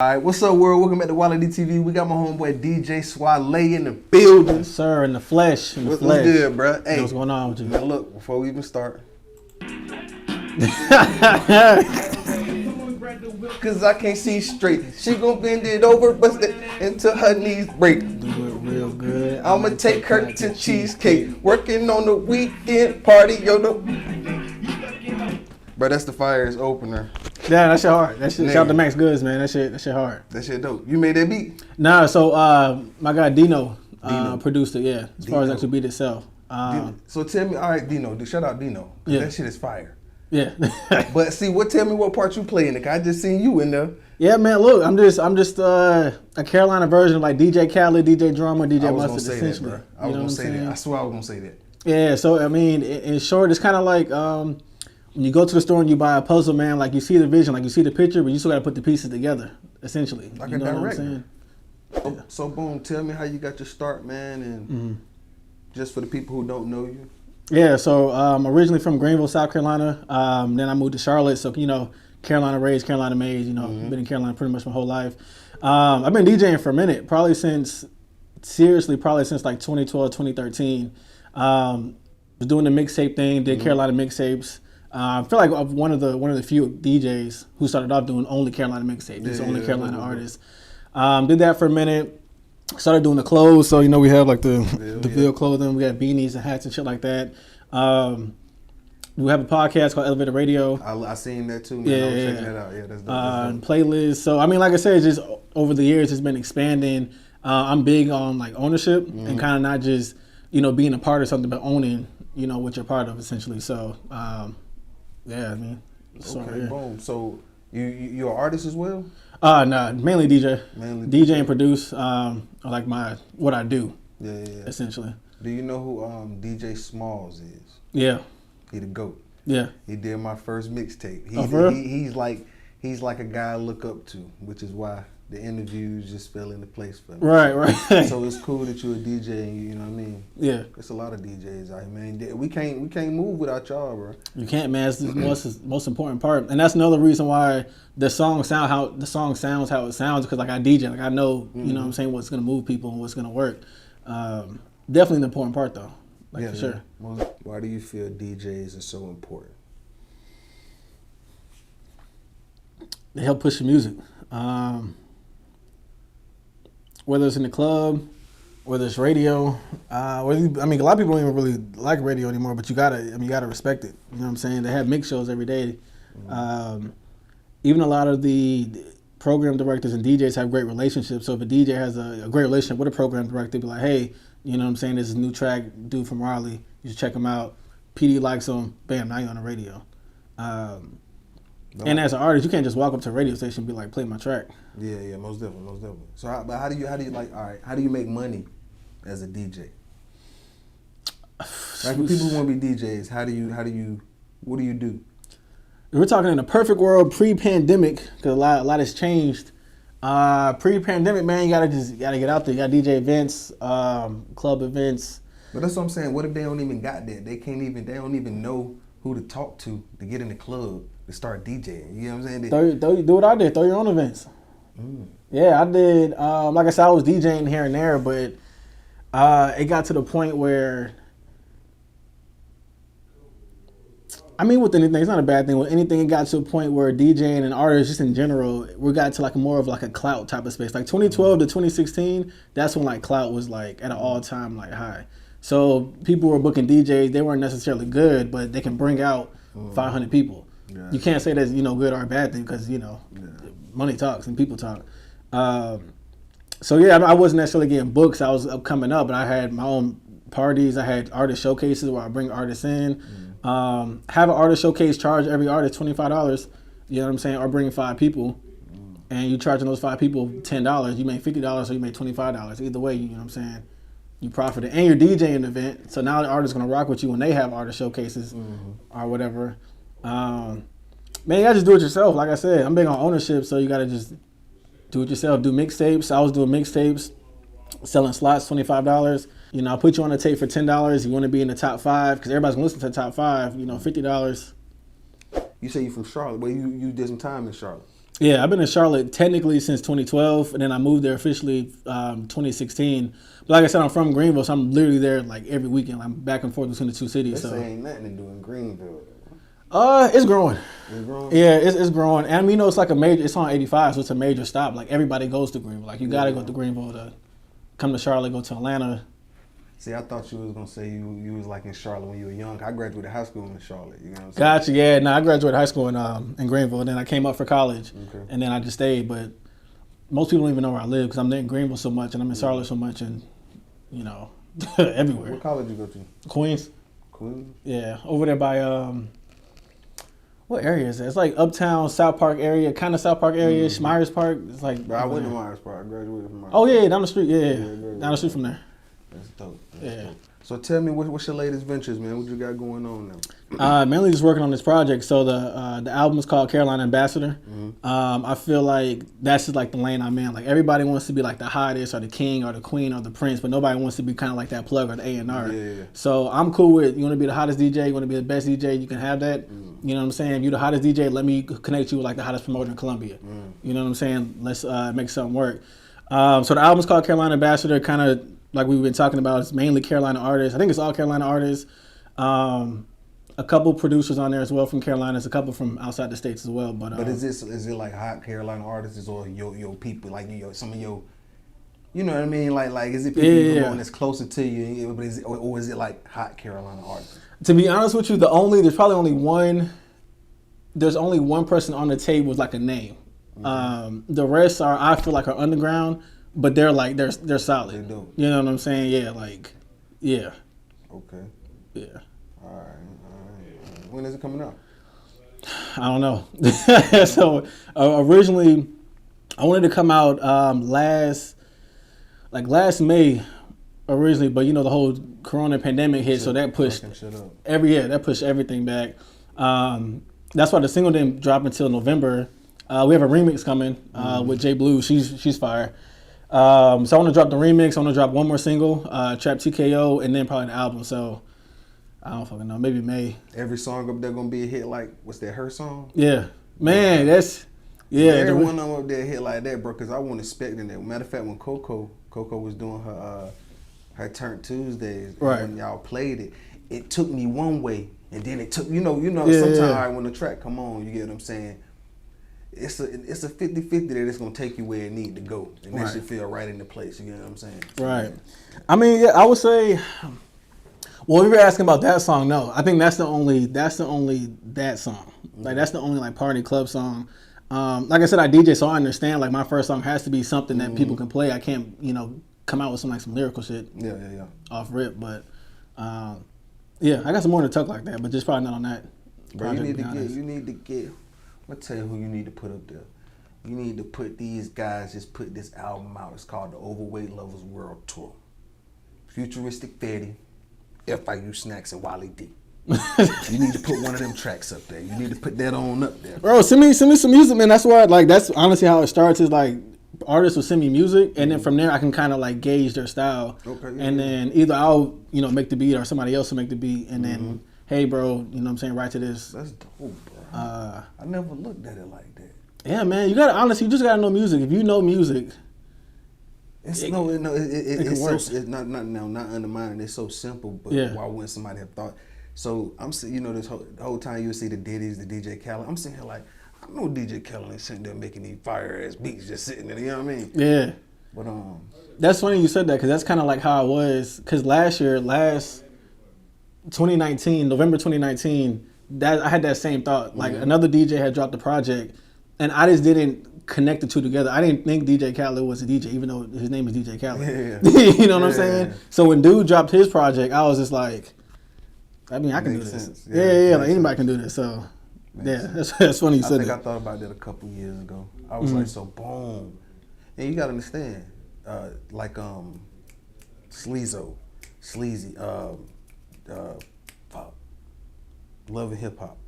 All right, what's up, world? Welcome back to WallyDTV. We got my homeboy DJ Swale in the building. Yes, sir, in the flesh. What's good, bro? Hey, what's going on with you? Now look, before we even start. Cause I can't see straight. She gon' bend it over, bust it until her knees break. Do it real good. I'ma take her to cheesecake. Working on the weekend party, yo. Bro, that's the Fire's opener. Yeah, that shit hard. That shit, shout out to Max Goods, man. That shit hard. That shit dope. You made that beat? Nah, so my guy Dino. Produced it, yeah. As far as actually beat itself. So tell me, all right, Dino, shout out Dino. Yeah. That shit is fire. Yeah. But see, tell me what part you play in it. I just seen you in there. Yeah, man. Look, I'm just a Carolina version of like DJ Khaled, DJ Drama, DJ Mustard, essentially. That, bro. I was gonna say that. I swear I was gonna say that. Yeah. So I mean, in short, it's kind of like when you go to the store and you buy a puzzle, man. Like you see the vision, like you see the picture, but you still got to put the pieces together, essentially. Like you know a director. What I'm saying? So boom, tell me how you got your start, man, and just for the people who don't know you. Yeah, so I'm originally from Greenville, South Carolina. Then I moved to Charlotte, so Carolina raised, Carolina made. Been in Carolina pretty much my whole life. I've been DJing for a minute, probably since like 2012, 2013. Was doing the mixtape thing, did Carolina mixtapes. I feel like I'm one of the few DJs who started off doing only Carolina mixtapes, just only Carolina artists. Did that for a minute. Started doing the clothes, so we have like the Ville clothing. We got beanies and hats and shit like that. We have a podcast called ElevatedRadio. I seen that too, man. I was checking that out. Yeah, that's dope. Playlists. So I mean, like I said, just over the years, it's been expanding. I'm big on like ownership and kind of not just being a part of something, but owning what you're part of essentially. So yeah, I mean. Okay, boom. So you're an artist as well? Nah, mainly DJ. DJ and produce. Like what I do. Yeah. Essentially. Do you know who DJ Smalls is? Yeah. He the GOAT. Yeah. He did my first mixtape. He's like a guy I look up to, which is why the interviews just fell into place for me. Right. So it's cool that you're a DJ, and you know what I mean? Yeah. There's a lot of DJs out here, man. We can't move without y'all, bro. You can't, man. It's the most important part, and that's another reason why the song sounds how it sounds. Because like I DJ, like I know, you know what I'm saying, what's gonna move people and what's gonna work. Definitely the important part, though. For sure. Why do you feel DJs are so important? They help push the music. Whether it's in the club, whether it's radio, a lot of people don't even really like radio anymore, but you gotta respect it. You know what I'm saying? They have mix shows every day. Even a lot of the program directors and DJs have great relationships. So if a DJ has a great relationship with a program director, they'll be like, hey, you know what I'm saying? This is a new track, dude from Raleigh. You should check him out. PD likes him. Bam, now you're on the radio. And as an artist, you can't just walk up to a radio station and be like, play my track. Yeah, most definitely. So, how do you make money as a DJ? Like for people who want to be DJs, what do you do? We're talking in a perfect world, pre-pandemic, because a lot has changed. Pre-pandemic, man, you gotta get out there. You got DJ events, club events. But that's what I'm saying. What if they don't even got that? They don't even know who to talk to get in the club to start DJing. You know what I'm saying? Do what I did. Throw your own events. Yeah, I did. Like I said, I was DJing here and there, but it got to the point where, with anything, it's not a bad thing. With anything, it got to a point where DJing and artists, just in general, we got to like more of like a clout type of space. Like 2012 to 2016, that's when like clout was like at an all-time like high. So people were booking DJs. They weren't necessarily good, but they can bring out 500 people. Yeah. You can't say that's good or a bad thing because money talks and people talk. So yeah, I wasn't necessarily getting books. I was coming up, but I had my own parties. I had artist showcases where I bring artists in. Have an artist showcase, charge every artist $25. You know what I'm saying, or bring 5 people, and you charging those 5 people $10. You make $50, or you make $25. Either way, you know what I'm saying, you profited, and you're DJing an event. So now the artist's gonna rock with you when they have artist showcases or whatever. Man, you gotta just do it yourself. Like I said, I'm big on ownership, so you gotta just do it yourself. Do mixtapes. I was doing mixtapes, selling slots, $25. I'll put you on a tape for $10. You want to be in the top 5 because everybody's gonna listen to the top 5. $50. You say you from Charlotte, but you did some time in Charlotte. Yeah, I've been in Charlotte technically since 2012, and then I moved there officially 2016. But like I said, I'm from Greenville, so I'm literally there like every weekend. I'm back and forth between the two cities. They So say ain't nothing to do in Greenville. it's growing. It's growing? Yeah, it's growing. And I mean, it's like a major. It's on 85, so it's a major stop. Like everybody goes to Greenville. Like you gotta go to Greenville to come to Charlotte, go to Atlanta. See, I thought you was gonna say you was like in Charlotte when you were young. I graduated high school in Charlotte. You know what I'm saying? Gotcha. Yeah. No, I graduated high school in Greenville, and then I came up for college, and then I just stayed. But most people don't even know where I live because I'm there in Greenville so much, and I'm in Charlotte so much, and you know, everywhere. What college you go to? Queens. Queens. Yeah, over there by what area is it? It's like Uptown, South Park area, kind of South Park area, Myers Park. It's like. Bro, I went to Myers Park. I graduated from Myers. Oh yeah, down the street. Yeah, down the street from there. That's dope. That's dope. So tell me, what's your latest ventures, man? What you got going on now? Mainly just working on this project. So the album is called Carolina Ambassador. I feel like that's just like the lane I'm in. Like everybody wants to be like the hottest or the king or the queen or the prince, but nobody wants to be kind of like that plug or the A&R. Yeah. So I'm cool with, you want to be the hottest DJ, you want to be the best DJ, you can have that. You know what I'm saying? If you're the hottest DJ, let me connect you with like the hottest promoter in Columbia. You know what I'm saying? Let's make something work. So the album is called Carolina Ambassador, kind of like we've been talking about. It's mainly Carolina artists. I think it's all Carolina artists. A couple producers on there as well from Carolinas, a couple from outside the states as well. But is it like hot Carolina artists or your people, like some of your, you know what I mean? Like is it people you know that's closer to you, but or is it like hot Carolina artists? To be honest with you, there's only one person on the table with like a name. The rest I feel like are underground, but they're like they're solid. They do. You know what I'm saying? Yeah, like yeah. Okay. Yeah. All right. When is it coming out? I don't know. So originally, I wanted to come out last May originally, but you know the whole Corona pandemic hit, so that pushed everything back. That's why the single didn't drop until November. We have a remix coming with J Blue. She's fire. So I want to drop the remix. I want to drop one more single, Trap TKO, and then probably the album. So I don't fucking know. Maybe May. Every song up there gonna be a hit. Like, what's that? Her song? Yeah, man. That's every one of them up there hit like that, bro. Cause I wasn't expecting that. Matter of fact, when Coco was doing her Turn Tuesdays, right, when y'all played it, it took me one way, and then it took sometimes when the track come on, you get what I'm saying. It's a 50-50 that it's gonna take you where it need to go, and that should feel right into place. You know what I'm saying? Right. I mean, yeah, I would say. Well, we were asking about that song. No, I think that's the only that song. Like that's the only like party club song. Like I said, I DJ, so I understand. Like my first song has to be something that people can play. I can't, come out with some lyrical shit. Yeah. Off rip, but yeah, I got some more to talk like that, but just probably not on that. Bro, you need to get. I'll tell you who you need to put up there. You need to put these guys. Just put this album out. It's called the Overweight Lovers World Tour. Futuristic Fetty, FIU Snacks, and Wally D. You need to put one of them tracks up there. You need to put that on up there. Bro, send me some music, man. That's why, that's honestly how it starts. Is like artists will send me music, and then from there I can kind of like gauge their style. Okay. And then either I'll make the beat or somebody else will make the beat, and then hey, bro, you know what I'm saying, right to this. That's dope, bro. I never looked at it like that. Yeah, man. You just gotta know music. If you know music. It's so not undermining. It's so simple, but why wouldn't somebody have thought? So I'm saying, this whole time you see the Diddy's, the DJ Khaled. I'm sitting here like, I know DJ Khaled ain't sitting there making these fire ass beats just sitting there. You know what I mean? Yeah. But that's funny you said that because that's kind of like how I was. Because last 2019, November 2019, that I had that same thought. Like another DJ had dropped the project, and I just didn't connect the two together. I didn't think DJ Khaled was a DJ, even though his name is DJ Khaled. Yeah. You know what I'm saying? So when dude dropped his project, I was just like, I mean, I can do this. Sense. Yeah, like anybody can do this. So that's funny you said that. I thought about that a couple years ago. I was like, so boom. And you gotta understand, Sleazy, Love and Hip Hop.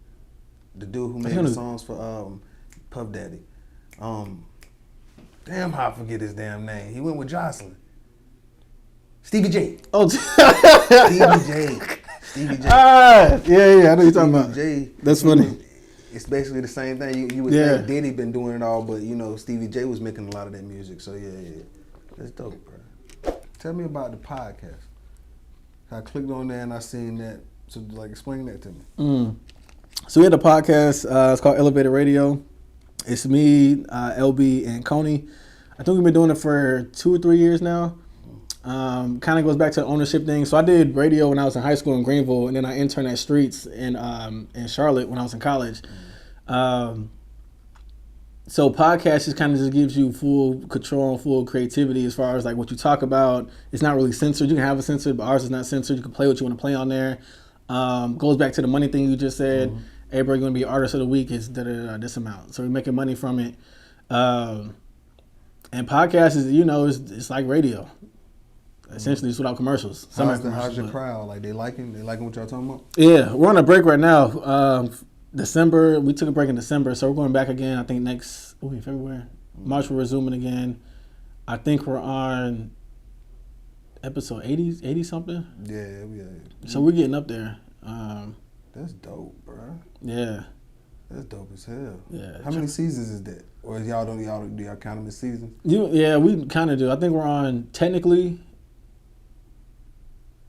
The dude who made the songs for Puff Daddy. Damn, how I forget his damn name. He went with Jocelyn. Stevie J. Oh, Stevie J. Ah, yeah, I know you're talking about. J. That's funny. it's basically the same thing. You would think Diddy been doing it all, but you know Stevie J was making a lot of that music. So yeah, that's dope, bro. Tell me about the podcast. I clicked on there and I seen that. So like, explain that to me. So we had a podcast. It's called ElevatedRadio. It's me, LB, and Coney. I think we've been doing it for 2 or 3 years now. Kind of goes back to the ownership thing. So I did radio when I was in high school in Greenville, and then I interned at Streets in Charlotte when I was in college. So podcast just kind of just gives you full control and full creativity as far as like what you talk about. It's not really censored. You can have it censored, but ours is not censored. You can play what you want to play on there. Goes back to the money thing you just said. Hey, bro, you're going to be artist of the week is this amount. So we're making money from it. And podcast is, you know, it's like radio. Essentially, it's without commercials. How's your crowd? Like, they liking what y'all talking about? Yeah, we're on a break right now. December, we took a break in December, so we're going back again. I think next February, March we're resuming again. I think we're on episode 80 something. Yeah. So we're getting up there. That's dope, bro. Yeah. That's dope as hell. Yeah. How many seasons is that? Or do y'all count them as seasons? Yeah, we kind of do. I think we're on technically.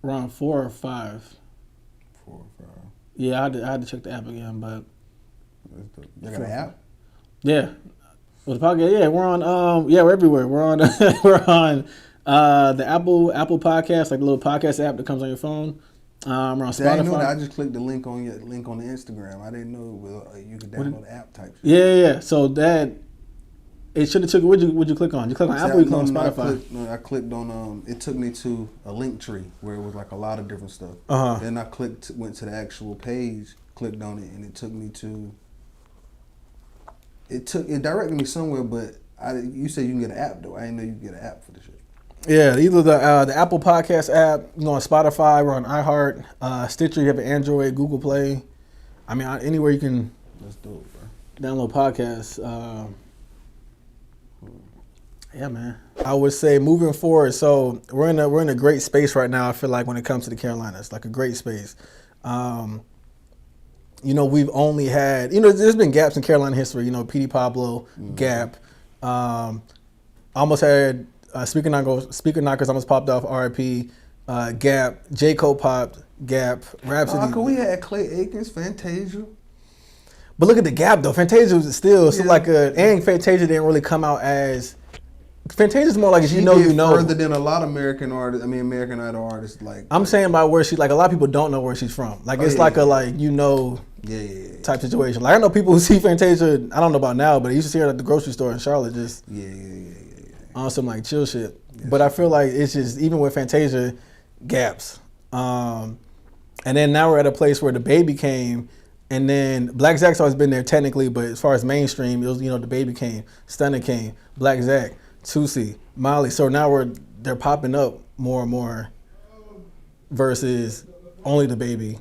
We're on 4 or 5. 4 or 5. Yeah, I had to check the app again, but you got an app? Yeah. With the podcast, yeah, we're on. We're everywhere. We're on. We're on the Apple Podcast, like the little podcast app that comes on your phone. We're on Spotify. I know that. I just clicked the link on the Instagram. I didn't know you could download the app type shit. Yeah. So that it should have took. What'd you click on? You click on Apple. Or you click on Spotify. I clicked on. It took me to a link tree where it was like a lot of different stuff. Then I went to the actual page, clicked on it, and it took me to. It directed me somewhere, but you said you can get an app though. I didn't know you could get an app for this shit. Yeah, either the Apple Podcast app, you know, on Spotify, we're on iHeart, Stitcher. You have an Android, Google Play. I mean, anywhere you can. That's dope, bro. Download podcasts. Yeah, man. I would say moving forward. So we're in a great space right now. I feel like when it comes to the Carolinas, like a great space. You know, we've only had, you know, there's been gaps in Carolina history. You know, P.D. Pablo, Gap. Almost had Speaker Knockers almost popped off. R.I.P. Gap. J. Cole popped. Gap. Rhapsody. We had Clay Aikens, Fantasia. But look at the gap though. Fantasia was still and Fantasia didn't really come out as. Fantasia's more like you know. Further than a lot of American artists. I mean, American Idol artists. I'm saying about where she's like a lot of people don't know where she's from. Like it's type situation. Like I know people who see Fantasia. I don't know about now, but I used to see her at the grocery store in Charlotte, just on some like chill shit. Yeah, but I feel like it's just even with Fantasia, gaps. And then now we're at a place where the baby came. And then Black Zach's always been there technically, but as far as mainstream, it was, you know, the baby came, Stunner came, Black Zach, Tusi, Molly. So now they're popping up more and more versus only the baby.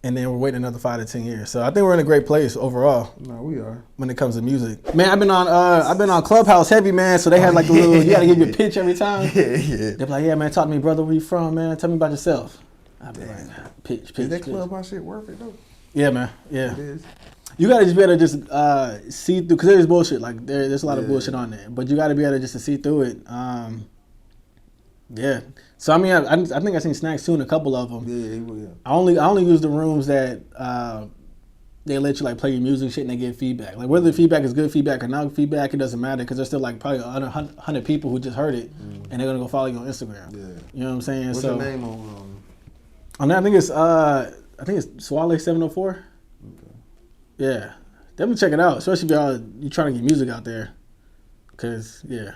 And then we're waiting another 5 to 10 years. So I think we're in a great place overall. No, we are. When it comes to music. Man, I've been on Clubhouse heavy, man. So they have like a little, you gotta give your pitch every time. Yeah. They're like, yeah, man, talk to me, brother, where you from, man? Tell me about yourself. I'll be like, pitch. Is that Clubhouse shit worth it though? Yeah, man. Yeah. It is. You gotta just be able to just see through, because there's bullshit. Like there's a lot of bullshit on there, but you gotta be able to just to see through it. Yeah. So I mean, I think I seen Snacks too in a couple of them. Yeah. I only use the rooms that they let you like play your music shit and they give feedback. Like whether the feedback is good feedback or not feedback, it doesn't matter because there's still like probably 100 people who just heard it and they're gonna go follow you on Instagram. Yeah. You know what I'm saying? What's your name on? I think it's Swale 704. Okay. Yeah, definitely check it out, especially if you trying to get music out there. Cause yeah.